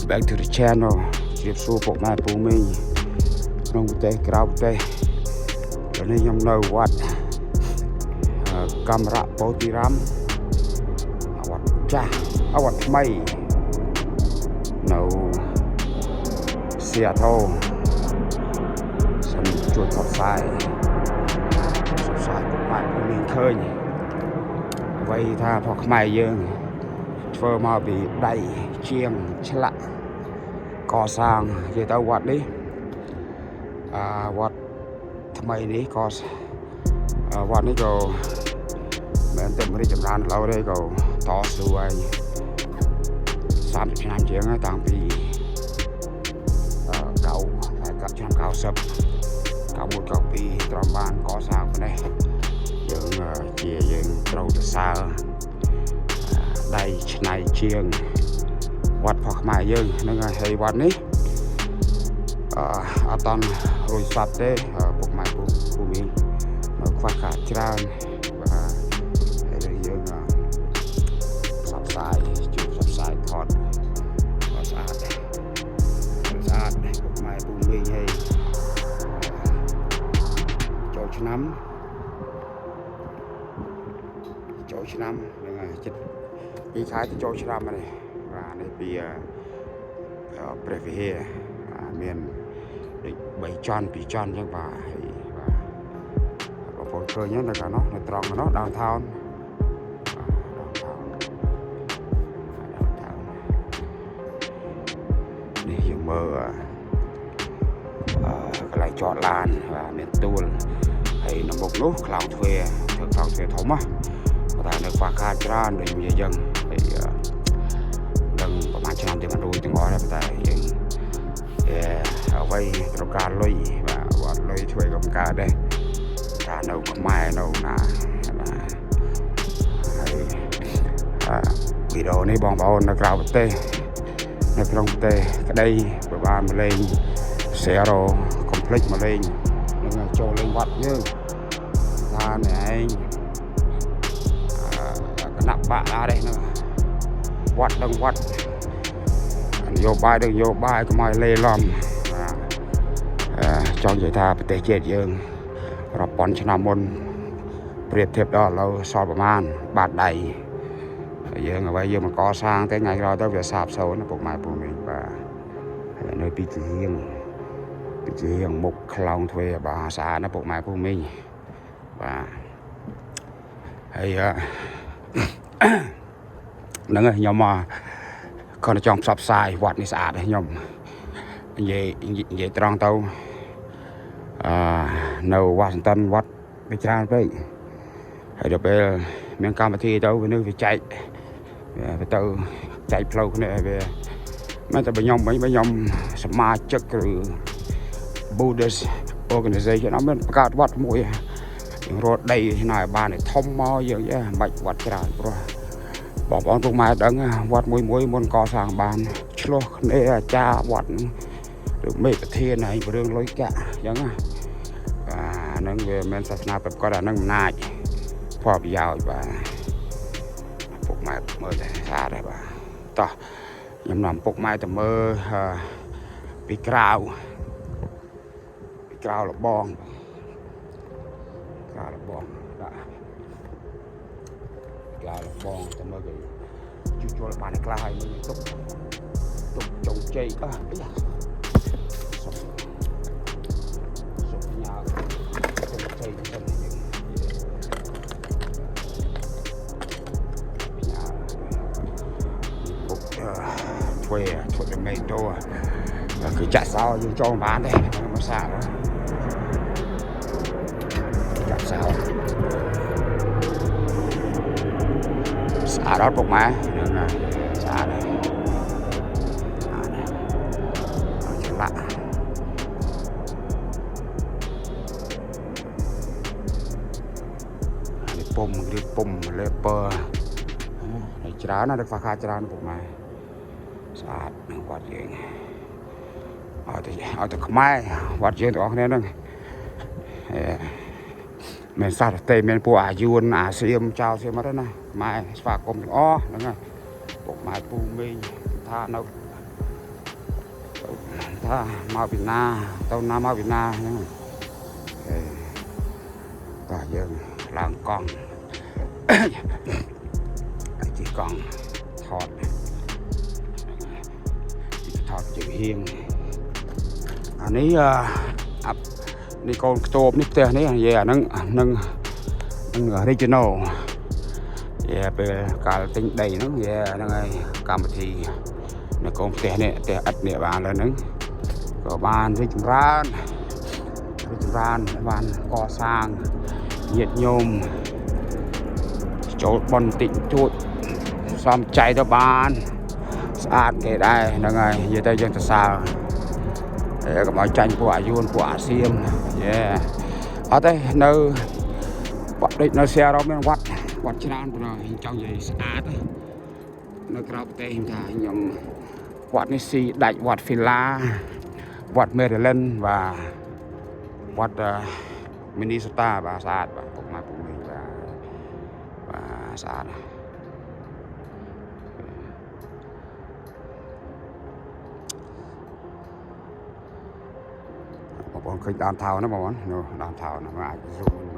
back to the channel ជម្រាបសួរពុកម៉ែពូមីងក្នុងប្រទេសក្រៅប្រទេសឥឡូវនេះខ្ញុំនៅវត្តកាមរៈពោធិរាមវត្តចាស់វត្តថ្មីនៅសៀតូសូមជួយផ្សព្វផ្សាយពុកម៉ែពូមីងឃើញអ្វីថាផុសខ្មែរយើងធ្វើមកពីដៃជាងឆ្លាក់កសាងនិយាយទៅវត្តនេះវត្តថ្មីនេះក៏វត្តនេះក៏មិនតែរីកចម្រើនឡើយទេក៏តស៊ូហើយ30ឆ្នាំជាងហើយតាំងពីឆ្នាំ90 91 92ត្រូវបានកសាងនេះយើងត្រូវទៅសើដៃឆ្នៃជាងវត្តផុសខ្មែរយើងហ្នឹងហើយវត្តនេះអត់តាន់រួចសពទេពុកម៉ែពូមីងនៅខ្វះខាតច្រើនហើយយើងផ្សព្វផ្សាយជួយផ្សព្វផ្សាយថតស្អាតពុកម៉ែពូមីងហើយចូលឆ្នាំហ្នឹងហើយចិត្តពីខែទៅចូលឆ្នាំនេះបាទនេះពីព្រះវិហារមានដូច3ចន់2ចន់អញ្ចឹងបាទហើយបងប្អូនឃើញនៅកាលនោះនៅត្រង់នោះដើមថោននេះយើងមើលកន្លែងចតឡានបាទមានទួលហើយនៅមុខនោះខ្លោងទ្វារធ្វើខ្លោងទ្វារធំណាតែនៅខ្វះខាតច្រើនដូចនិយាយអញ្ចឹងហើយដឹងប្រហែលឆ្នាំទៀតមិនរួចទាំងអស់ដែរតែយើងអ្វីត្រូវការលុយបាទវត្តលុយធ្វើកំកើតដែរថានៅខ្មែរនៅណាបាទហើយវីដេអូនេះបងប្អូននៅក្រៅប្រទេសនៅក្នុងប្រទេសក្តីបើបានមកលេង share កុំភ្លេចមកលេងនឹងចូលលេងវត្តយើងថាអ្នកឯងគណៈបកដែរហ្នឹងវត្តដឹងវត្តនយោបាយកុំឲ្យលេឡំចង់និយាយថាប្រទេសជាតិយើងរាប់ពាន់ឆ្នាំមុនប្រៀបធៀបដល់ឥឡូវសល់ប្រមាណបាតដៃយើងអ្វីយើងមកកសាងតែថ្ងៃក្រោយទៅវាសាបសូន្យពុកម៉ែពូមីងបាទហើយនៅពីជាងមុខខ្លោងទ្វារបាទស្អាតណាពុកម៉ែពូមីងបាទហើយហ្នឹងហើយខ្ញុំមកគាត់ចង់ផ្សព្វផ្សាយវត្តនេះស្អាតហើយខ្ញុំនិយាយត្រង់ទៅនៅវ៉ាស៊ីនតោនវត្តវាច្រើនពេកហើយដល់ពេលមានកម្មវិធីទៅវាចែកទៅចែកផ្លូវគ្នាវាមិនតែខ្ញុំសមាជិកឬ Buddhist organization អត់មានបង្កើតវត្តមួយយើងរត់ដីណែបានឲ្យធំមកយើងមិនបាច់វត្តច្រើនព្រោះបងប្អូនពុកម៉ែដឹងវត្តមួយមុនកសាងបានឆ្លោះគ្នាអាចារ្យវត្តឬមេប្រធានហើយរឿងលុយកាក់អញ្ចឹងអាហ្នឹងវាមិនសាសនាប្រកបអាហ្នឹងអំណាចផលប្រយោជន៍បាទពុកម៉ែមើលតែស្អាតដែរបាទតោះខ្ញុំនាំពុកម៉ែទៅមើលពីក្រៅលបងដាក់ក្រៅលបងទៅមើលគេជួសជុលបានខ្លះហើយមើលទុកចុងជ័យសុំញ៉ាចុងជ័យទៅយើងពុកធ្វើតែមេតូគឺចាក់សោយើងចូលបានទេមកសាកចាក់សោស្អាតអត់ពុកម៉ែហ្នឹងស្អាតហើយឆ្លាក់នេះពុំលេពើហើយច្រើនណាស់ខ្វះខាតច្រើនពុកម៉ែស្អាតនឹងវត្តយើងឲ្យតែខ្មែរវត្តយើងទាំងអស់គ្នាហ្នឹងមានសារទេមានពួកអាយួនអាសៀមចៅសៀមអត់ទេណាខ្មែរស្វាគមន៍ទាំងអស់ហ្នឹងហើយពុកម៉ែពូមីងថានៅ ta mau Việt Nam tao Nam mau Việt Nam nhá ta giờ làm con chỉ còn thọt chữ hiên anh ấy đi con tôm nít tê này về nâng original về về cả tính đầy nó về nó ngay cầm thì nó con tê này tê ắt địa bàn là nó có bàn với rán bàn co sang nhiệt nhôm chỗ bồn tịnh chuột xóm chạy cho bàn sát cái đây nó ngay về đây dân ta sao để các bạn tranh của Ayun của Xiêm yeah ở đây nơi bắt định nơi xe đó mới quạt trên ăn rồi trong vậy sát nơi cao tên là nhóm quạt Nisi đại quạt Fila quạt Maryland và quạt Minnesota và sát và cũng mà của mình và sát bọn khơi đàn thảo nó bọn đàn thảo nó ai dùng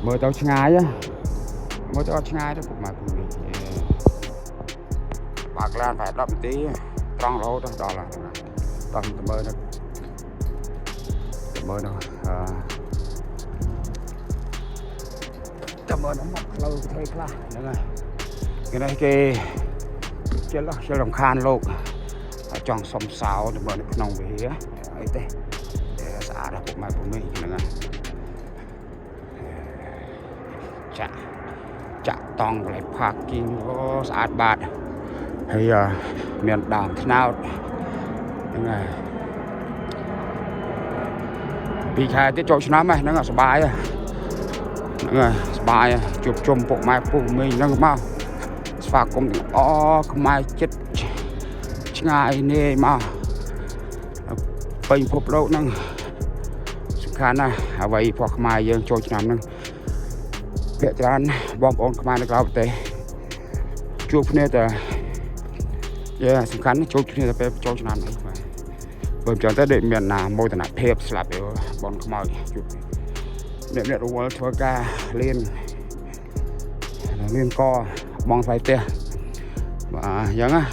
mời tao ngay á mời tao ngay đó cũng mà cùng đi bạc lan phải đậm tí trong lỗ đó đó là tao mời nó tao mời nó mọc lâu thế là nữa này cái này cái làm khan luôn trong sông sáo để mở được nòng về hía ấy thế để xả ra bộ máy của mình nữa chạ tòng lại parking có sát bát hay miền đàm thế nào này vì khai tiết chỗ năm này nó là bài bài chụp chùm bộ máy của mình nó mau và cũng không ai chết ngay nè mà bình phục lâu năng khá nè vậy hoặc mai dương cho năm năng để cho anh bom ổn mai được lao tệ chụp nè tờ yeah sung khán chụp nè tờ cho năm này bởi cho tới định miền nào môi tờ nạp phép slap để bom mai chụp để miền World Tour ca liên co bom phải tè và giống á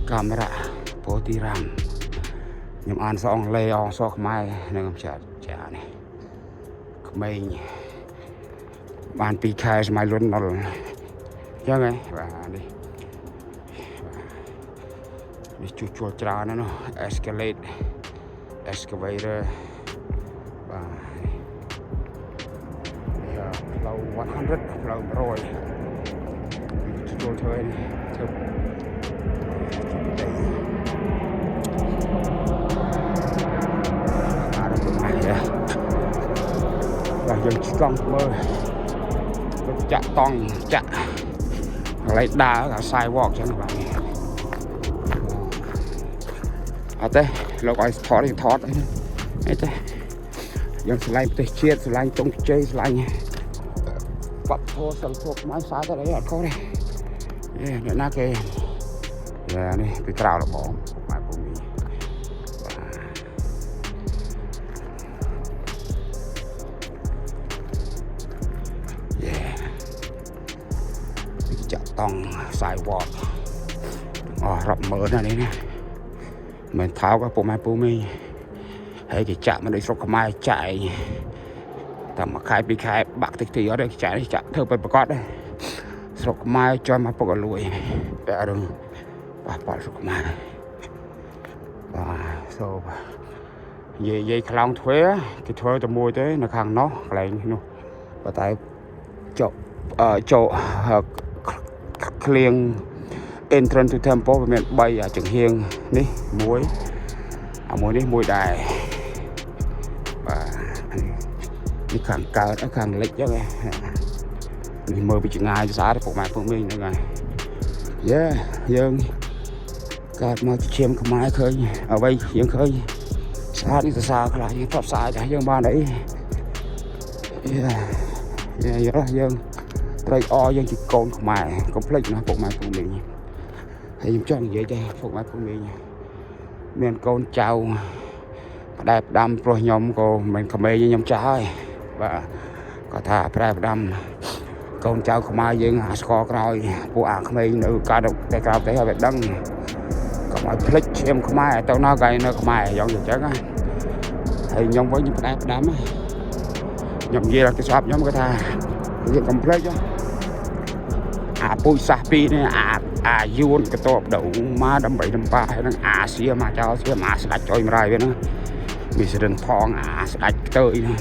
kamera poti ram nhưng ăn xong lê on so mai nên không chả này mình bàn pi khai mai luôn nó chứ này và đi chua trà nó escalate excavator và lâu 100 lâu rồi chua thôi và dân chỉ con mơ chạ tòng chạ lấy đá ở cả sidewalk cho các bạn ở đây nó gọi thót đấy thế dân slide tới chia slide trong chơi slide bắt thô sân thuộc máy xá tới đấy ở có đây để na kê này cái trào là bỏ mà của mình chợ tòng sidewalk rộng mở ra đấy nè mình tháo các bộ máy của mình hay cái chợ mà để số mai chạy tầm mà khai bị khai bạc thì ở đây chạy thơ bên bạc đấy số mai cho mà bọc lùi để đừng bỏ số mai và so dây khăn thuế cái thuế từ mua tới là khăn nó lại nó và tại chỗ clean entrance to temple và miền bay ở trường hiên đi muối đi muối đài và cái khăn cao nó khăn lịch đó mình mơ bị chuyện ai giá để phục mại phương mình nữa này dân cả mà chiêm không ai khơi ở đây dân khơi xa đi xa lại những top sai để dân ba đấy dân ត្រីអយើងជាកូនខ្មែរកុំភ្លេចណាពុកម៉ែពូមីងហើយខ្ញុំចង់និយាយទេពុកម៉ែពូមីងមានកូនចៅផ្ដែផ្ដាំព្រោះខ្ញុំក៏មិនក្មេងខ្ញុំចាស់ហើយបាទគាត់ថាផ្ដែផ្ដាំកូនចៅខ្មែរយើងអាស្គរក្រោយពួកអាក្មេងនៅកើតតែក្រៅទៅឲ្យវាដឹងកុំឲ្យភ្លេចឈាមខ្មែរទៅណាក៏នៅខ្មែរយ៉ាងអញ្ចឹងណាហើយខ្ញុំវិញខ្ញុំផ្ដែផ្ដាំខ្ញុំនិយាយទៅស្រាប់ខ្ញុំគាត់ថាយើងកុំភ្លេចអាពុយសាសពីនេះអាយួនកតបដងមកដើម្បីដំបាហ្នឹងអាសៀមកចោលសៀមកស្ដាច់ចុយមរាយវាហ្នឹងមានសិរិនផងអាស្ដាច់ខ្ទើយហ្នឹង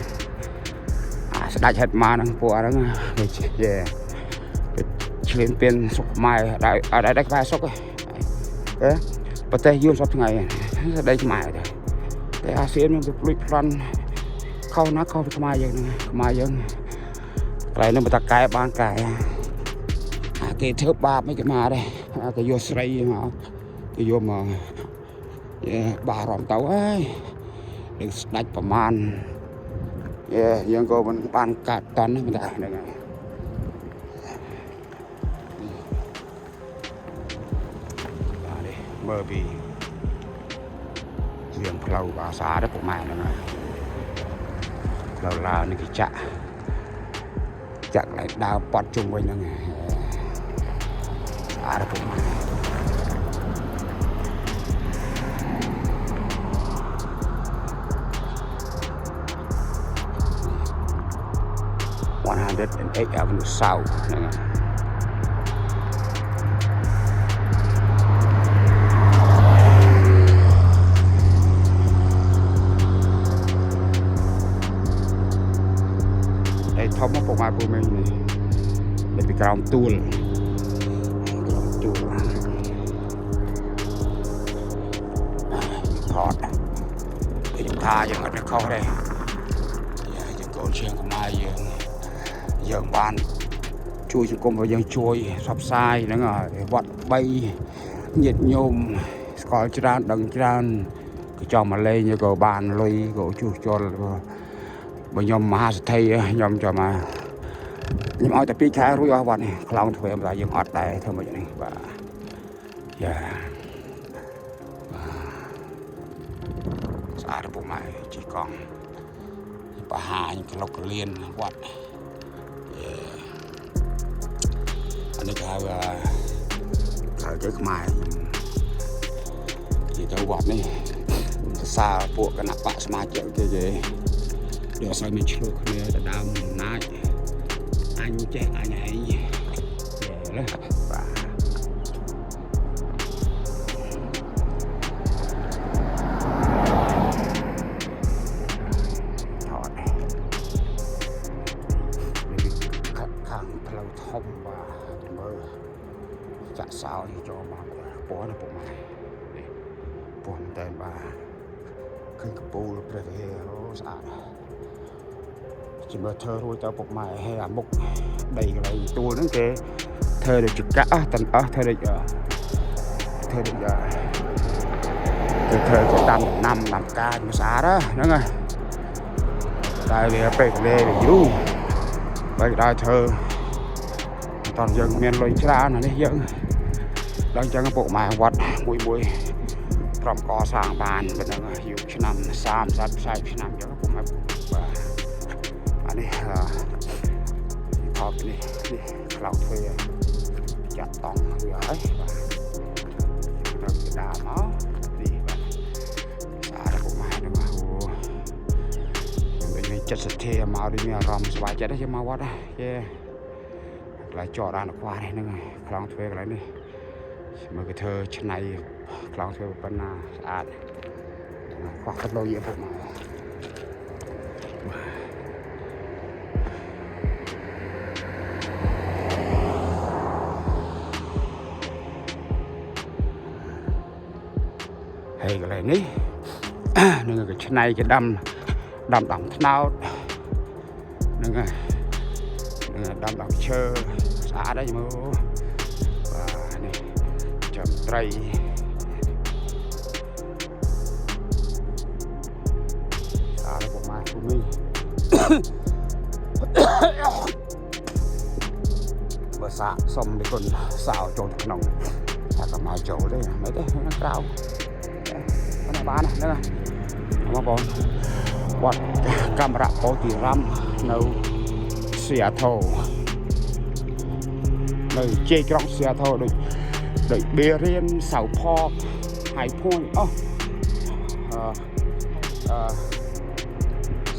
អាស្ដាច់ហិតមកហ្នឹងពួកហ្នឹងវាយេឆ្លៀនពៀនសុកខ្មែរដែរក្បែរសុកហ៎ប្រទេសយួនសពថ្ងៃស្ដីខ្មែរតែអាស៊ានមានវាភ្លុចប្លន់ខុសណាស់ខុសពីខ្មែរយើងហ្នឹងខ្មែរយើងកន្លែងហ្នឹងបើតាកែបានកែគេធ្វើបាបមិនគេមកដែរគេយកស្រីមកគេយកមកបារម្ភទៅហើយនឹងស្ដាច់ប្រមាណយើងក៏មិនបានកាត់តន់ហ្នឹងតែហ្នឹងហើយមើលពីរៀងផ្លូវបាសាដែរពុកម៉ែហ្នឹងហើយផ្លូវឡាវនេះគេចាក់កន្លែងដើរប៉ាត់ជុំវិញហ្នឹងអារពុកម៉ែ108 Avenue South ហ្នឹងហើយធំមកពុកម៉ែពូមីងនេះនៅពីក្រោមទួលថតខ្ញុំថាយើងអត់ខុសទេយើងកូនជាងខ្មែរយើងបានជួយសង្គមរបស់យើងជួយផ្សព្វផ្សាយហ្នឹងហើយវត្ត3ញាតិញោមស្គាល់ច្រើនដឹងច្រើនក៏ចង់មកលេងក៏បានលុយក៏ជួសជុលបើខ្ញុំមហាសេដ្ឋីខ្ញុំចាំមកខ្ញុំឲ្យតែ2ខែរួចអស់វត្តនេះខ្លោងធ្វើតែយើងអត់ដែរធ្វើមិននេះបាទយ៉ាស្អាតពុកម៉ែជីកង់បរហាញក្លុកក្លៀនវត្តអានេះគេហៅទៅខ្មែរនិយាយទៅវត្តនេះសរសើរពួកគណៈបកសមាជិកគេយកឲ្យមានឆ្លោះគ្នាទៅដើមអំណាចអញចេះអញឯងណាបាទខាងផ្លូវធំបាទមើលចាក់សោចូលមកពណ៌ណាពុកម៉ែនេះពណ៌តែបាទឃើញកពូលព្រះវិហារអូស្អាតជាមើលធ្វើរួចទៅពុកម៉ែហើយអាមុខដីកន្លែងទួលហ្នឹងគេធ្វើដូចចកាក់តអស់ធ្វើដូចគេធ្វើទៅដាំកាចមិនស្អាតហ្នឹងហើយតែវាពេកលេវាយូរបើដល់ធ្វើតោះយើងមានលុយច្រើនអានេះយើងដល់អញ្ចឹងពុកម៉ែវត្តមួយព្រមកសាងបានប៉ុណ្ណឹងយូរឆ្នាំ30 40ឆ្នាំអញ្ចឹងពុកម៉ែបាទអានេះថតនេះខ្លោចធ្វើចាក់តង់វាហើយបាទទៅដើមមកនេះបាទស្អាតពុកម៉ែហ្នឹងអូមានចិត្តសទ្ធាមកដូចមានអារម្មណ៍ស្វាយចិត្តទេមកវត្តទេកន្លែងចតអានខ្វះនេះហ្នឹងហើយខ្លោងធ្វើកន្លែងនេះមើលគេធ្វើឆ្នៃខ្លោងធ្វើប៉ុណ្ណាស្អាតខ្វះទឹកលុយពុកម៉ែហើយកន្លែងនេះនឹងគេឆ្នៃគេដាំថ្នោតហ្នឹងហើយដាំឈើស្អាតហើយមើលបាទនេះចាំត្រីស្អាតពុកម៉ែពុកមី បើសាកសុំពីគុណសៅចូលទៅក្នុងតែក៏មកចូលទេមិនទេក្រៅប៉ុន្តែបានហ្នឹងបងប្អូនវត្តកាមេរ៉ាពោធិរាមនៅស៊ីអាថូនៅជ័យក្រុងស៊ីអាថូដូចបេរៀនសៅផកហើយភួយ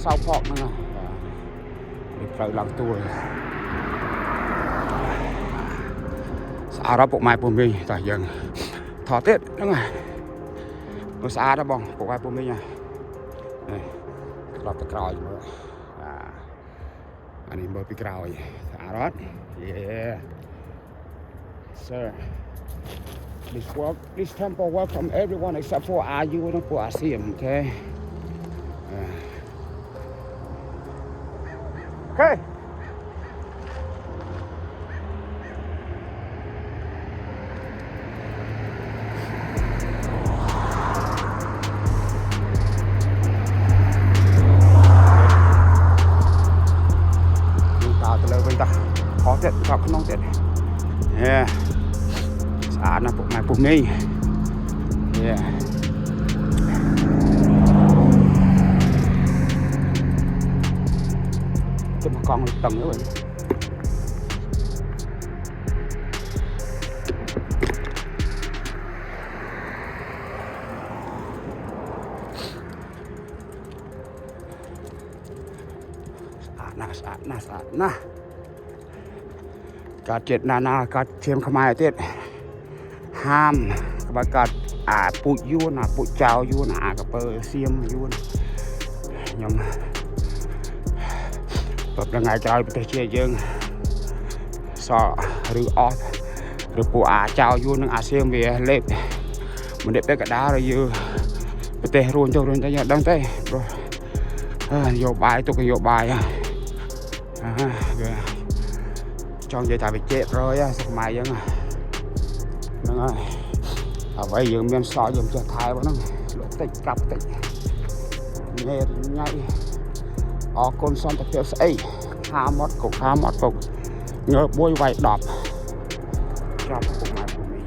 សៅផកហ្នឹងវាត្រូវឡើងទួលស្អាតពុកម៉ែពុំមីតោះយើងថតទៀតហ្នឹងហើយមើលស្អាតណាបងពុកម៉ែពុំមីនេះក្របទៅក្រោយមើលអានេះមើលពីក្រោយស្អាតអត់ Yeah sir this temple welcome everyone except for RU និងពួកអាសៀមអូខេខោទៀតខោក្នុងទៀតស្អាតណាស់ពុកម៉ែពុកមីទៅមកកង់តឹងទៅវិញស្អាតណាស់កាត់ចិត្តណាកាត់ឈាមខ្មែរទៀតហាមក្បាច់កាត់ពូជយួនពូជចៅយួនកពើសៀមយួនខ្ញុំប្រហែលថ្ងៃក្រោយប្រទេសជាតិយើងសឬអស់ឬពួកចៅយួននិងអាសៀមវាលេបមិនដេកទៅកដាលយើងប្រទេសរួញទៅយើងដឹងទេព្រោះនយោបាយទុកនយោបាយវាចង់និយាយថាវាចេករយសម័យហ្នឹងហ្នឹងហើយអ្វីយើងមានសល់យើងចេះថែហ្នឹងលក់តិចកាប់តិចញ៉ៃអរគុណសន្តិភាពស្អីហាមាត់ពុកងើប1វាយ10ចាប់ពុកម៉ែពុកមី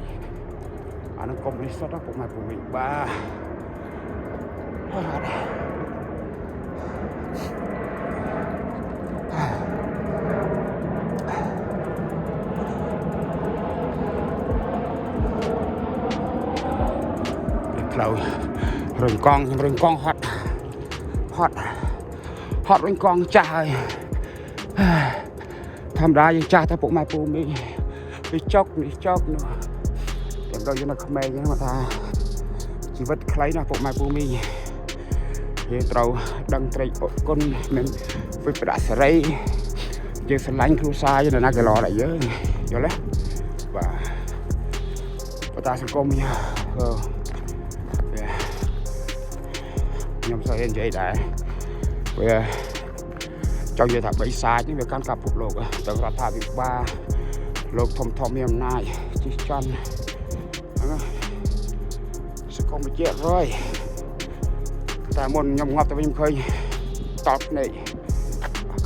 អានឹងកុំនេះសុទ្ធពុកម៉ែពុកមីបាទផ្លូវរឹងកង់ហត់រឹងកង់ចាស់ហើយធម្មតាយើងចាស់តែពុកម៉ែពូមីវាចុកនោះទាំងដល់យើងនៅក្មេងហ្នឹងមកថាជីវិតខ្លីណាស់ពុកម៉ែពូមីយើងត្រូវដឹងត្រេកអរគុណមិនវិបត្តិសេរីយើងស្រឡាញ់គ្រួសារយើងណាគេល្អដែរយើងយល់ទេបាទតាសង្គមខ្ញុំស្អីនិយាយដែរវាចង់និយាយថាបិសាចនេះវាកាន់កាប់ពិភពលោកទៅរដ្ឋាភិបាលលោកធំមានអំណាចជិះចន់ហ្នឹងសង្គមជាតិរយតែមុនខ្ញុំងាប់ទៅវិញឃើញតបភ្នែក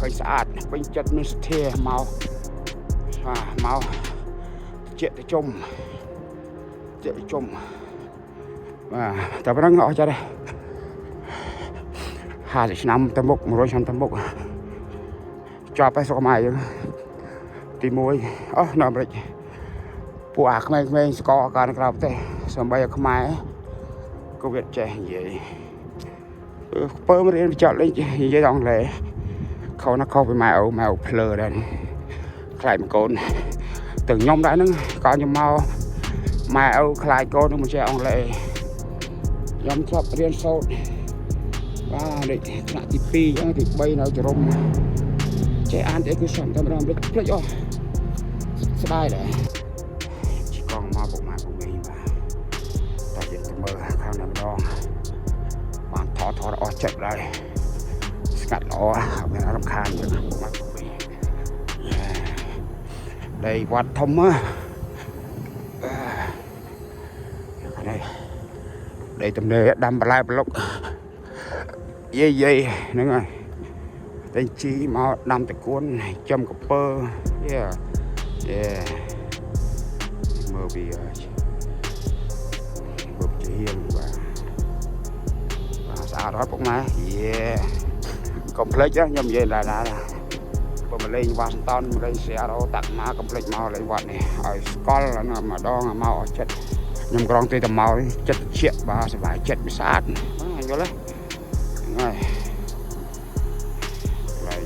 ឃើញស្អាតពេញចិត្តមានសទ្ធាមកជាទៅជុំបាទតែប៉ុណ្្នឹងអស់ចាស់ដែរ50ឆ្នាំទៅមុខ100ឆ្នាំទៅមុខជាប់ឯស្រុកខ្មែរយើងទី1នៅអាមេរិកពួកក្មេងស្គាល់ការក្រៅប្រទេសសំបីខ្មែរក៏វាចេះនិយាយពើរៀនបញ្ចប់លេងនិយាយអង់គ្លេសខុសពីម៉ែអូភ្លើដែរខ្លាចមួយកូនទាំងខ្ញុំដែរហ្នឹងក៏ខ្ញុំមកម៉ែអូខ្លាចកូននឹងមិនចេះអង់គ្លេសខ្ញុំធ្លាប់រៀនសូត្របាទថ្នាក់ទី2ចឹងទី3នៅចរុំចេះអានតែគឺសំតែម្ដងភ្លេចអស់ស្ដាយដែរជីកង់មកពុកម៉ែពុកមីបាទតែយើងទៅមើលខាងណាម្ដងបានថតអស់ចិត្តដែរស្កាត់ល្អមានអារម្មណ៍ខានយើងពុកម៉ែពុកមីđâyវត្តធំនេះđây tầm này đâm bà lai bà lục dây nữa rồi tên chi mà đâm tại cuốn châm cặp pơ Yeah mơ vì mơ chỉ hiền và xã đó cũng mà yeah complex á nhưng về là mà lên Washington mà lên xe đó tặng má complex mau lên quạt này ở Scotland là mà đo là mau chết nhưng còn tùy tầm màu chất chuyện và sẽ phải chết bị sát anh vô lấy rồi lại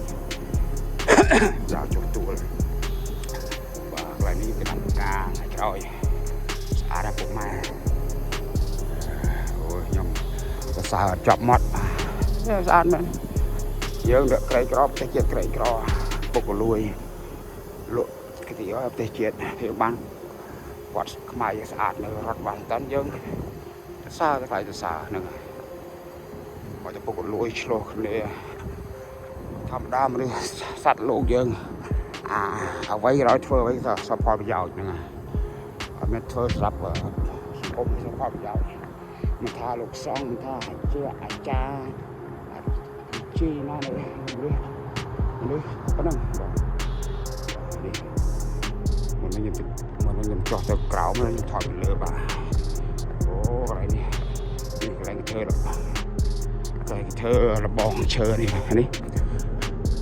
giao cho tụi và lại đi cái đám ca rồi xa ra cũng mà ôi nhầm xa chọc mất xa mà dương được cây cỏ tê chết cây cỏ bốc lùi lụa cái gì đó tê chết thì bán quạt máy sạch nữa rót bàn tán dương xa cái phải xa nữa mà cho bốc lùi lô này thăm đam đi sạch lụa dương ở vậy rồi thưa vậy giờ sao phải giàu nữa ở bên thưa sập ở ôm sao phải giàu mình tha lục xong mình tha chưa cha chi nó này đi có năng đi mình nhìn cho tôi cào mình thổi lửa bà ô cái này cái này thơ là cái thơ là bong chơi này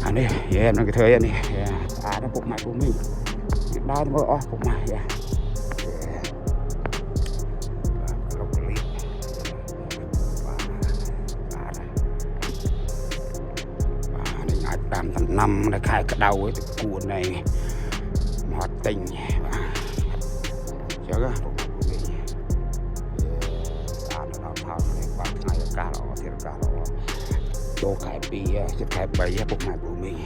anh đi em nó cái thơ này nó phục mày của mình đau nó phục mày thành năm đã khai cái đầu ấy từ cuộn này hoạt tình chứ nó thao này bằng ngày cả đó thì cả đó đồ khai bì chất khai bầy phục mạch của mình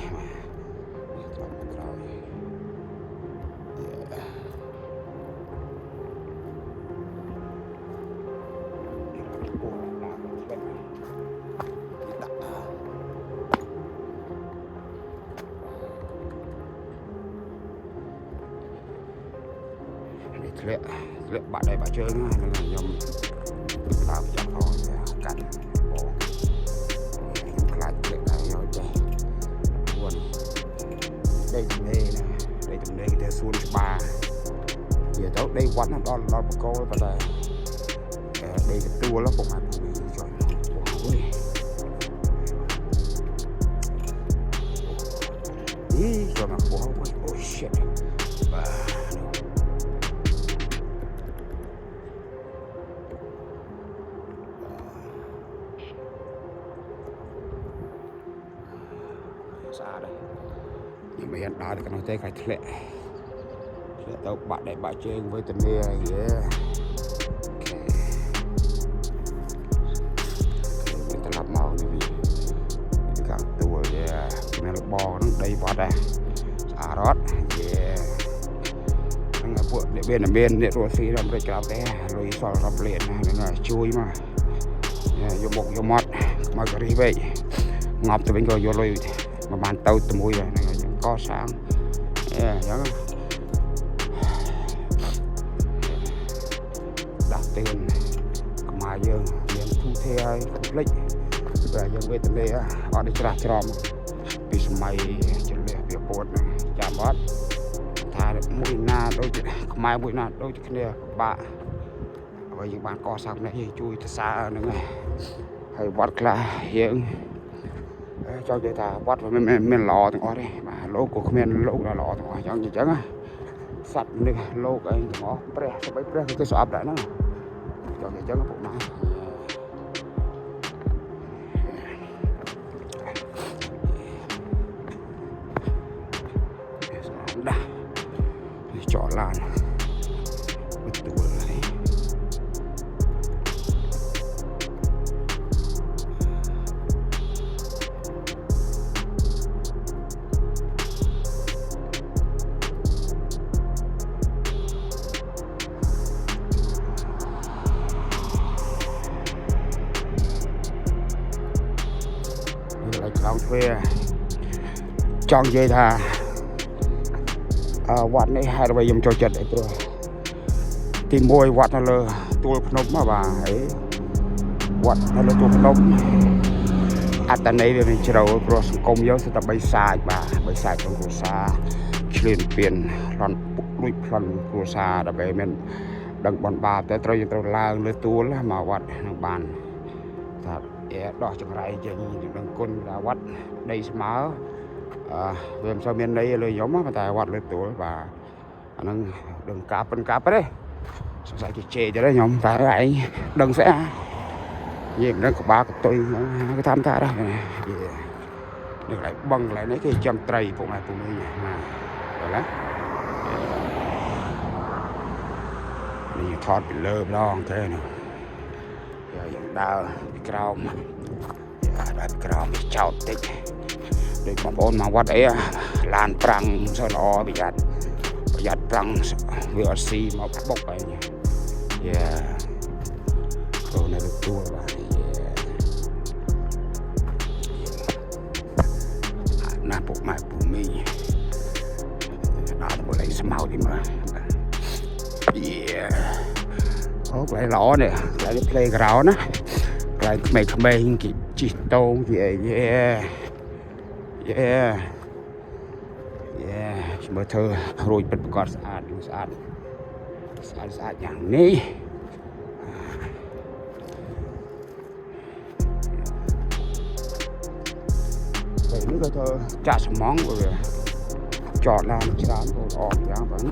lệ bạn đây bạn chơi nữa nên là nhom làm chặt thôi cắn bỏ lại lệ này rồi đây buồn đây tầm đây nè đây tầm đây cái xuân ba giờ tới đây quán nó đo một câu và đây cái tua nó cũng ăn rồi đi rồi mà bỏ ôi shit xa đây nhưng mà hiện đó thì nó thấy cái lệ tao bạn để bạn chơi với tầm này mình ta làm màu như vậy cả tua nó là bò nó đầy vào đây xa rót anh là vợ để bên để rồi xí làm cái cào té rồi sau làm liền là chui mà vô bột vô mót mà cái gì vậy ngọc từ bên rồi vô lùi mà bạn tàu từ mũi rồi này có sáng giống đặt tiền mà dương miền thu theo lịch và dân về từ đây họ đi trả tròn vì mày chân lệ việc bột chạm bót thà mũi na đôi mai mũi na đôi cái này bạ bây giờ bạn có sáng này chui xa nữa này hay bót là hiện cho người ta bắt vào men lò thì có đây mà lô của men lô là lò thì chẳng gì chẳng sạch đi lô cái ngõ pre sẽ bấy pre cái sọp lại nó cho người chẳng cũng nói chọn lan thuê chọn dây thà quạt này hai bây dùng cho chật đấy rồi tìm môi quạt nó là tôi nôm mà bà ấy quạt nó là tôi nôm tại này thì mình chỉ đầu rồi công giáo sẽ tập bay xa bà bay xa trong cổ xa ឆ្លៀនពៀនប្លន់ពុកលួចប្លន់គ្រួសារដើម្បីមានដឹងបនបាបតែត្រូវយើងត្រូវឡើងលើទួលមកវត្តនឹងបានថាដោះចង្រៃចេញនឹងគុណថាវត្តដីស្មើវាមិនសូវមានន័យលើខ្ញុំតែវត្តលើទួលបាទអាហ្នឹងដឹងការប៉ុនការប៉ិតទេសង្ស័យគេជេរទៅខ្ញុំតែឯងដឹងស្អីយើងនឹងក្បាលកតុយគេតាមតាដែរនេះកន្លែងបឹងកន្លែងនេះគេចាំត្រីពុកម៉ែពុកមីណាដល់ណានេះថតពីលើម្ដងទេនោះយើងដើរពីក្រោមដើរពីក្រោមចោតតិចដូចបងប្អូនមកវត្តអីឡានប្រាំងសល្អប្រយ័ត្នប្រាំងវាអត់ស៊ីមកបុកហើយចូលនៅលើទួលបាទណាពុកម៉ែពុកមីដល់ទៅលេងស្មៅទីមើលអូកន្លែងល្អនេះកន្លែង playground ណាកន្លែងក្មេងៗគេជិះតោងជាអីមើលធ្វើរួចពិតប្រាកដស្អាតយ៉ាងនេះពេលនេះក៏ធ្វើចាក់ស្មងវាចតឡានច្រើនក៏អត់យ៉ាងបង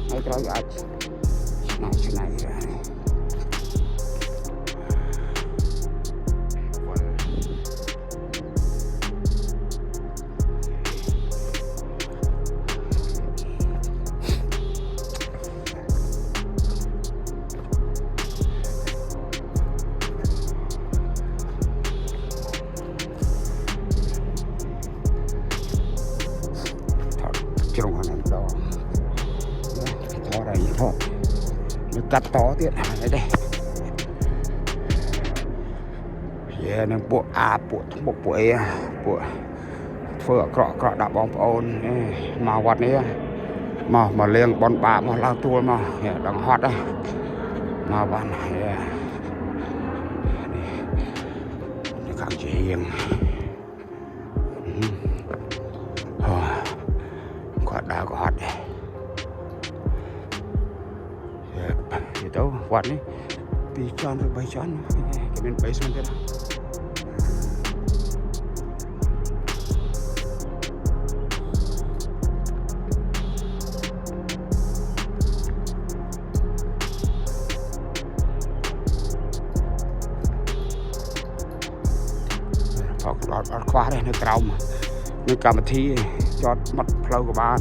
ហើយត្រូវអាចឆ្នៃជ្រុងហ្នឹងដងថតឲ្យថតនឹងកាត់តទៀតនេះទេនឹងពួកពួកថ្មុកពួកអីពួកធ្វើអាក្រក់ដាក់បងប្អូនមកវត្តនេះមកលៀងបនបាមកឡើងទួលមកដង្ហត់មកបាននេះខាងជារៀងគាត់ដើរក៏ហត់ដែរទៅវត្តនេះ2ជាន់ឬ3ជាន់គេមាន3ស្មិនទៀតអត់ខ្វះទេនៅក្រោមនៅកម្មវិធីចតមាត់ផ្លូវក៏បាន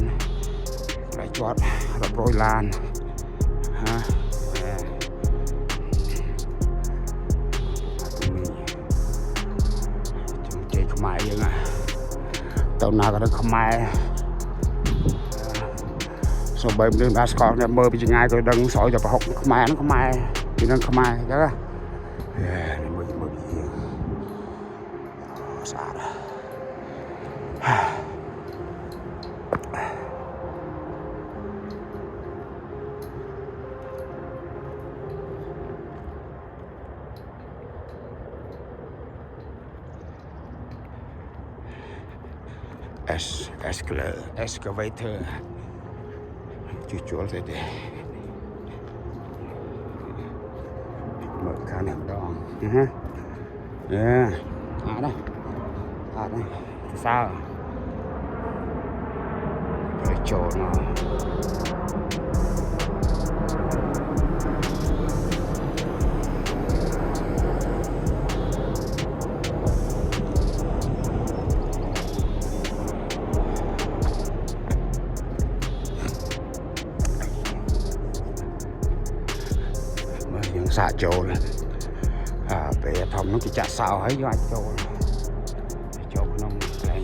តែចតរាប់រយឡានជ័យខ្មែរយើងទៅណាក៏នឹងខ្មែរសូម្បីមនុស្សដែលស្គាល់គ្នាមើលពីចម្ងាយក៏ដឹងស្រោចតែប្រហុកខ្មែរហ្នឹងខ្មែរពីនឹងខ្មែរអញ្ចឹងមើលស្អាតexcavator ជួលទៅទេមើលខាងនេះម្ដងអត់ណាសើទៅចូលមកសាកចូលពេលធំនោះគេចាក់សោហើយយកអាចចូលក្នុងកន្លែង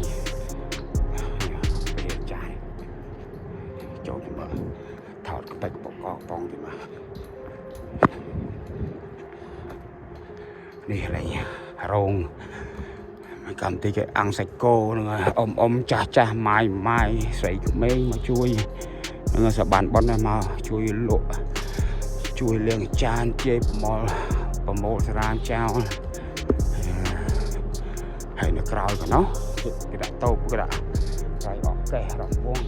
ពេលចាយចូលទៅមើលថតក្បាច់បកបងទៅមកនេះកន្លែងរោងកម្មវិធីគេអង្គសាច់គោនឹងអ៊ំចាស់ម៉ាយស្រីក្មេងមកជួយនឹងសបានប៉ុនមកជួយលក់ជួយលាងចានជេរប្រមូលស្រាមចោលហើយនៅក្រោយក៏នោះគេដាក់តូបគេដាក់ក្រោយអកកេះរំវង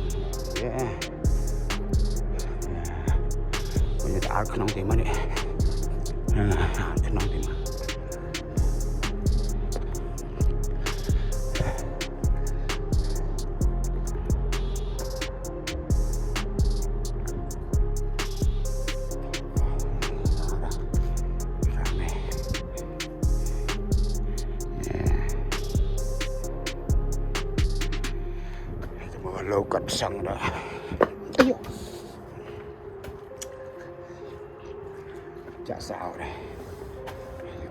bây giờ ta không tìm mà đấy không tìm lâu cận xăng đó chả sao đây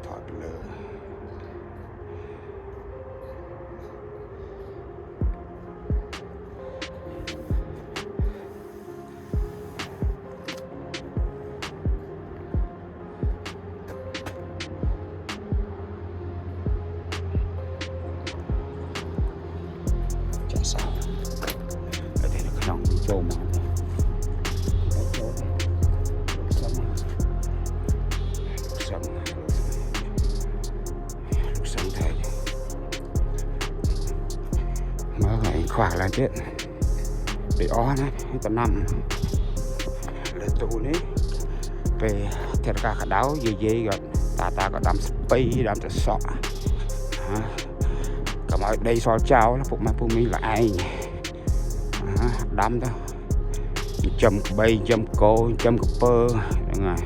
thoát lơ chả sao ở đây nó không trâu mà khỏa là chết để ó này tận năm lên tụ này về theo cả đáo gì rồi ta có đâm spy đâm cho sọ cả mọi đây so cháo nó phục mà phụ mình là ai đâm đó châm bay châm cô châm pơ này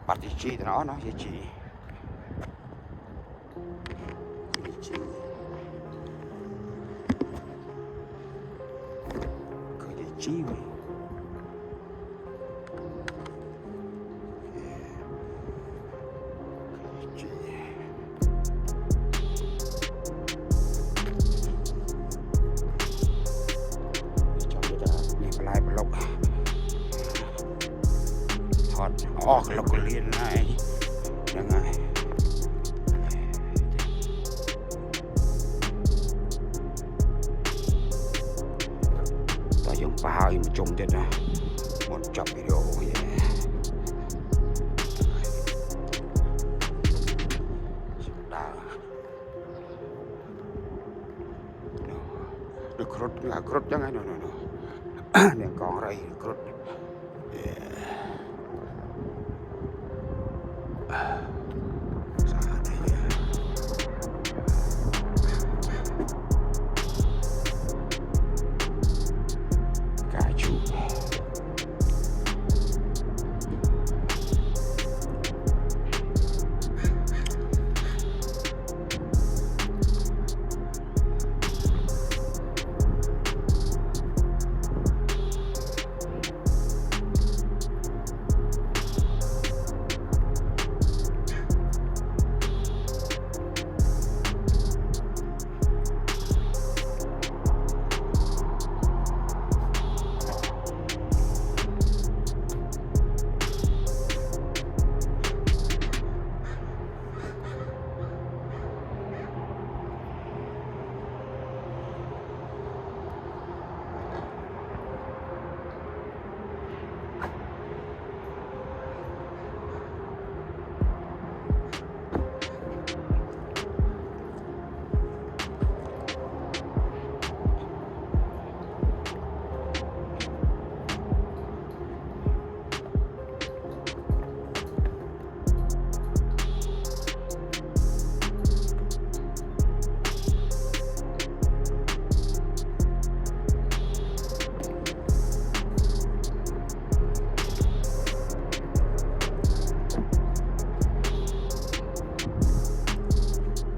bắt đi chi nó gì chi cứ đi chi vậy lại blog thoát lọc liên này chẳng ai ta dùng bao mà chung thế này một chọc video vậy được crốt chẳng ai nó đèn con đây crốt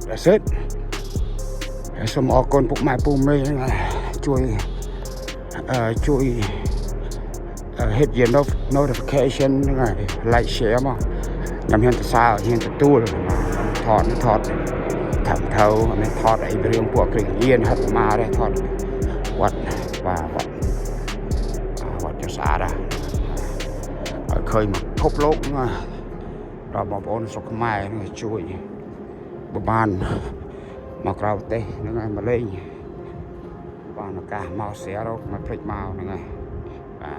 That's it. Số mỏ con phụ mai phụ mê chui hit your notification like share mà nhằm hiện sao hiện tu thọt thẩm thấu mình thọt ấy riêng của kinh yên hết mà đây thọt vật và vật cho xa ra ឃើញមកគប់លោកហ្នឹងដល់បងប្អូនស្រុកខ្មែរហ្នឹងជួយបើបានមកក្រៅប្រទេសហ្នឹងហើយមកលេងបានឱកាសមកស្រារកមកភ្លេចមកហ្នឹងហើយបា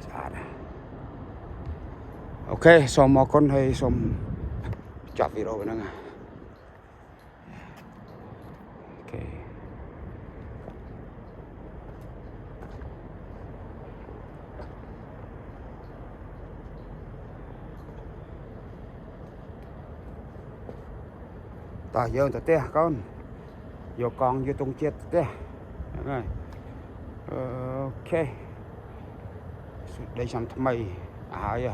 ទស្អាតអូខេសូមអរគុណហើយសូមចប់វីដេអូហ្នឹងអូខេតោះយើងទៅផ្ទះកូនយកកង់យកទងជាតិផ្ទះហ្នឹងហើយអូខេសុខដីឆ្នាំថ្មីហើយ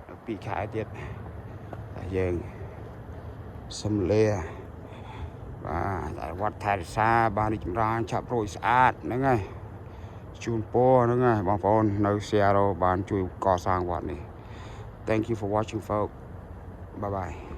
2 ខែទៀតតែយើងសំលេបាទវត្តថែរក្សាបានរីកចម្រើនឆាប់រយស្អាតហ្នឹងហើយជូនពរហ្នឹងហើយបងប្អូននៅសៀរ៉ូបានជួយកសាងវត្តនេះ Thank you for watching folks bye bye